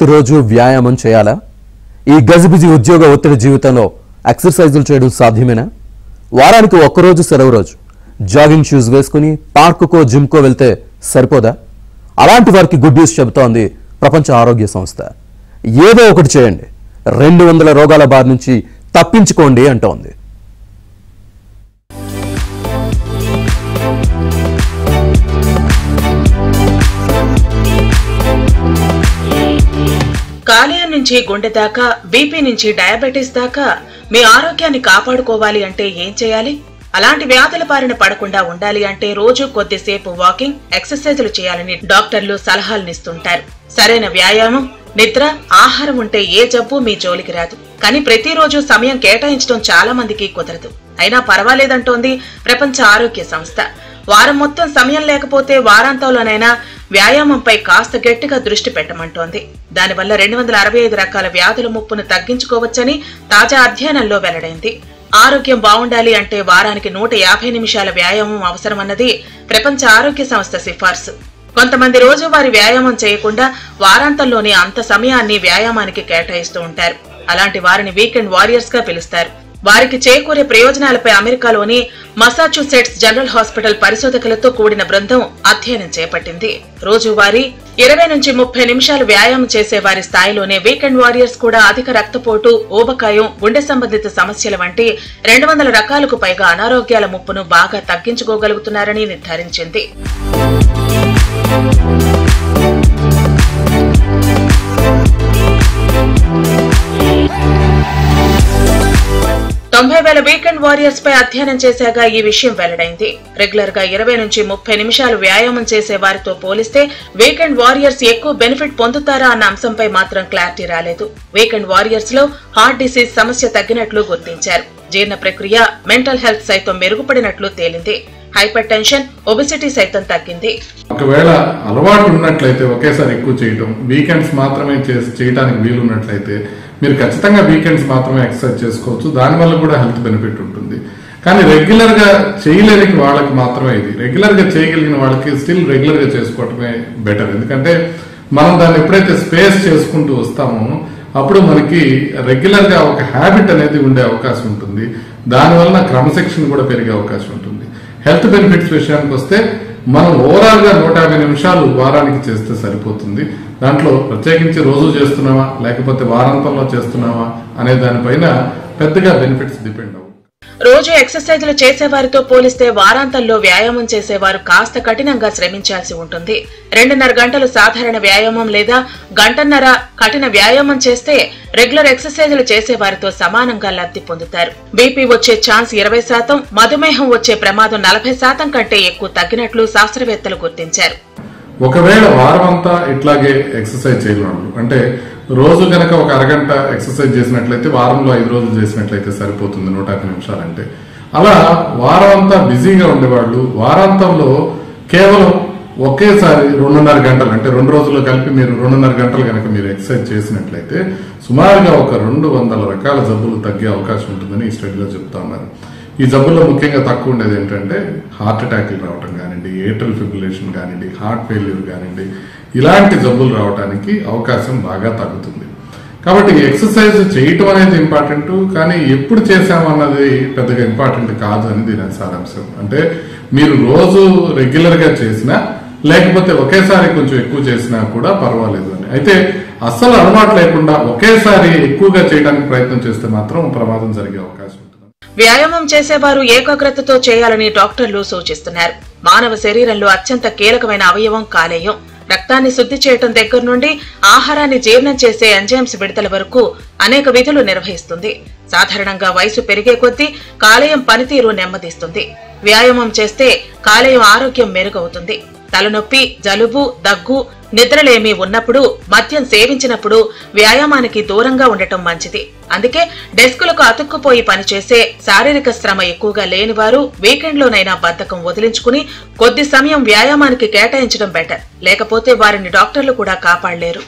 ప్రతిరోజు వ్యాయామం చేయాలా? ఈ గజిబిజి ఉద్యోగ ఒత్తిడి జీవితంలో ఎక్సర్సైజులు చేయడం సాధ్యమేనా? వారానికి ఒక్కరోజు సెలవు రోజు జాగింగ్ షూస్ వేసుకుని పార్కుకో జిమ్కో వెళ్తే సరిపోదా? అలాంటి వారికి గుడ్ న్యూస్ చెబుతోంది ప్రపంచ ఆరోగ్య సంస్థ. ఏదో ఒకటి చేయండి, 200 రోగాల బారి నుంచి తప్పించుకోండి అంటోంది. కాలేయం నుంచి గుండె దాకా, బీపీ నుంచి డయాబెటీస్ దాకా మీ ఆరోగ్యాన్ని కాపాడుకోవాలి అంటే ఏం చేయాలి? అలాంటి వ్యాధుల బారిన పడకుండా ఉండాలి అంటే రోజు కొద్దిసేపు వాకింగ్, ఎక్సర్సైజులు చేయాలని డాక్టర్లు సలహాలనిస్తుంటారు. సరైన వ్యాయామం, నిద్ర, ఆహారం ఉంటే ఏ జబ్బు మీ జోలికి రాదు. కానీ ప్రతిరోజు సమయం కేటాయించడం చాలా మందికి కుదరదు. అయినా పర్వాలేదంటోంది ప్రపంచ ఆరోగ్య సంస్థ. వారం మొత్తం సమయం లేకపోతే వారాంతంలోనైనా వ్యాయామంపై కాస్త గట్టిగా దృష్టి పెట్టమంటోంది. దానివల్ల 265 రకాల వ్యాధుల ముప్పును తగ్గించుకోవచ్చని తాజా అధ్యయనంలో వెల్లడైంది. ఆరోగ్యం బాగుండాలి అంటే వారానికి 150 నిమిషాల వ్యాయామం అవసరమన్నది ప్రపంచ ఆరోగ్య సంస్థ సిఫార్సు. కొంతమంది రోజువారీ వ్యాయామం చేయకుండా వారాంతంలోనే అంత సమయాన్ని వ్యాయామానికి కేటాయిస్తూ ఉంటారు. అలాంటి వారిని వీకెండ్ వారియర్స్ గా పిలుస్తారు. వారికి చేకూరే ప్రయోజనాలపై అమెరికాలోని మసాచ్యూసెట్స్ జనరల్ హాస్పిటల్ పరిశోధకులతో కూడిన బృందం అధ్యయనం చేపట్టింది. రోజువారీ 20 నుంచి 30 నిమిషాలు వ్యాయామం చేసే వారి స్థాయిలోనే వీకెండ్ వారియర్స్ కూడా అధిక రక్తపోటు, ఊబకాయం, గుండె సంబంధిత సమస్యల వంటి 200 రకాలకు పైగా అనారోగ్యాల ముప్పును బాగా తగ్గించుకోగలుగుతున్నారని నిర్ధారించింది. వీకెండ్ వారియర్స్ పై అధ్యయనం చేశాక ఈ విషయం వెల్లడైంది. రెగ్యులర్ గా 20 నుంచి 30 నిమిషాలు వ్యాయామం చేసే వారితో పోలిస్తే వీకెండ్ వారియర్స్ ఎక్కువ బెనిఫిట్ పొందుతారా అన్న అంశంపై మాత్రం క్లారిటీ రాలేదు. వీకెండ్ వారియర్స్ లో హార్ట్ డిసీజ్ సమస్య తగ్గినట్లు గుర్తించారు. జీర్ణ ప్రక్రియ, మెంటల్ హెల్త్ సైతం మెరుగుపడినట్లు తేలింది. హైపర్ టెన్షన్, ఒబెసిటీ సైతం తగ్గింది. ఒకవేళ అలవాటు ఉన్నట్లయితే ఒకేసారి ఎక్కువ చేయటం, వీకెండ్స్ మాత్రమే చేయడానికి వీలున్నట్లయితే మీరు ఖచ్చితంగా వీకెండ్స్ మాత్రమే ఎక్సర్సైజ్ చేసుకోవచ్చు. దానివల్ల కూడా హెల్త్ బెనిఫిట్ ఉంటుంది. కానీ రెగ్యులర్ గా చేయలేని వాళ్ళకి మాత్రమే ఇది. రెగ్యులర్ గా చేయగలిగిన వాళ్ళకి స్టిల్ రెగ్యులర్ గా చేసుకోవటమే బెటర్. ఎందుకంటే మనం దాన్ని ఎప్పుడైతే స్పేస్ చేసుకుంటూ వస్తామో అప్పుడు మనకి రెగ్యులర్ గా ఒక హ్యాబిట్ అనేది ఉండే అవకాశం ఉంటుంది. దానివల్ల క్రమశిక్షణ కూడా పెరిగే అవకాశం ఉంటుంది. హెల్త్ బెనిఫిట్స్ విషయానికి వస్తే మనం ఓవరాల్ గా 150 నిమిషాలు వారానికి చేస్తే సరిపోతుంది. దాంట్లో ప్రత్యేకించి రోజు చేస్తున్నావా లేకపోతే వారాంతంలో చేస్తున్నావా అనే దానిపైన పెద్దగా బెనిఫిట్స్ డిపెండ్ అవ్వవు. రోజు ఎక్సర్సైజులు చేసేవారితో పోలిస్తే వారాంతంలో వ్యాయామం చేసేవారు కాస్త కఠినంగా శ్రమించాల్సి ఉంటుంది. 2.5 గంటలు సాధారణ వ్యాయామం లేదా 1.5 గంటల కఠిన వ్యాయామం చేస్తే రెగ్యులర్ ఎక్సర్సైజులు చేసేవారితో సమానంగా లబ్ధి పొందుతారు. బీపీ వచ్చే ఛాన్స్ 20%, మధుమేహం వచ్చే ప్రమాదం 40% కంటే ఎక్కువ తగ్గినట్లు శాస్త్రవేత్తలు గుర్తించారు. ఒకవేళ వారం అంతా ఇట్లాగే ఎక్సర్సైజ్ చేయగలరు అంటే రోజు కనుక ఒక అరగంట ఎక్సర్సైజ్ చేసినట్లయితే వారంలో 5 రోజులు చేసినట్లయితే సరిపోతుంది 150 నిమిషాలు అంటే. అలా వారం అంతా బిజీగా ఉండేవాళ్ళు వారాంతంలో కేవలం ఒకేసారి 2.5 గంటలు అంటే 2 రోజుల్లో కలిపి మీరు 2.5 గంటలు కనుక మీరు ఎక్సర్సైజ్ చేసినట్లయితే సుమారుగా ఒక 200 రకాల జబ్బులు తగ్గే అవకాశం ఉంటుందని ఈ స్టడీలో చెప్తా ఉన్నారు. ఈ జబ్బుల్లో ముఖ్యంగా తక్కువ ఉండేది ఏంటంటే హార్ట్ అటాక్లు రావటం కానివ్వండి, ఏట్రల్ ఫిబ్రిలేషన్ కానివ్వండి, హార్ట్ ఫెయిల్యూర్ కానివ్వండి, ఇలాంటి జబ్బులు రావడానికి అవకాశం బాగా తగ్గుతుంది. కాబట్టి ఎక్సర్సైజ్ చేయటం అనేది ఇంపార్టెంట్, కానీ ఎప్పుడు చేసామన్నది పెద్దగా ఇంపార్టెంట్ కాదు అని దీని సారాంశం. అంటే మీరు రోజు రెగ్యులర్ గా చేసినా లేకపోతే ఒకేసారి కొంచెం ఎక్కువ చేసినా కూడా పర్వాలేదు అని. అయితే అస్సలు అలవాటు లేకుండా ఒకేసారి ఎక్కువగా చేయడానికి ప్రయత్నం చేస్తే మాత్రం ప్రమాదం జరిగే అవకాశం ఉంటుంది. వ్యాయామం చేసేవారు ఏకాగ్రతతో చేయాలని డాక్టర్లు సూచిస్తున్నారు. మానవ శరీరంలో అత్యంత కీలకమైన అవయవం కాలేయం. రక్తాన్ని శుద్ధి చేయటం దగ్గర నుండి ఆహారాన్ని జీర్ణం చేసే ఎంజైమ్స్ విడుదల వరకు అనేక విధులు నిర్వహిస్తుంది. సాధారణంగా వయసు పెరిగే కొద్దీ కాలేయం పనితీరు నెమ్మదిస్తుంది. వ్యాయామం చేస్తే కాలేయం ఆరోగ్యం మెరుగవుతుంది. తలనొప్పి, జలుబు, దగ్గు, నిద్రలేమి ఉన్నప్పుడు, మద్యం సేవించినప్పుడు వ్యాయామానికి దూరంగా ఉండటం మంచిది. అందుకే డెస్కులకు అతుక్కుపోయి పనిచేసే, శారీరక శ్రమ ఎక్కువగా లేనివారు వీకెండ్లోనైనా బద్ధకం వదిలించుకుని కొద్ది సమయం వ్యాయామానికి కేటాయించడం బెటర్. లేకపోతే వారిని డాక్టర్లు కూడా కాపాడలేరు.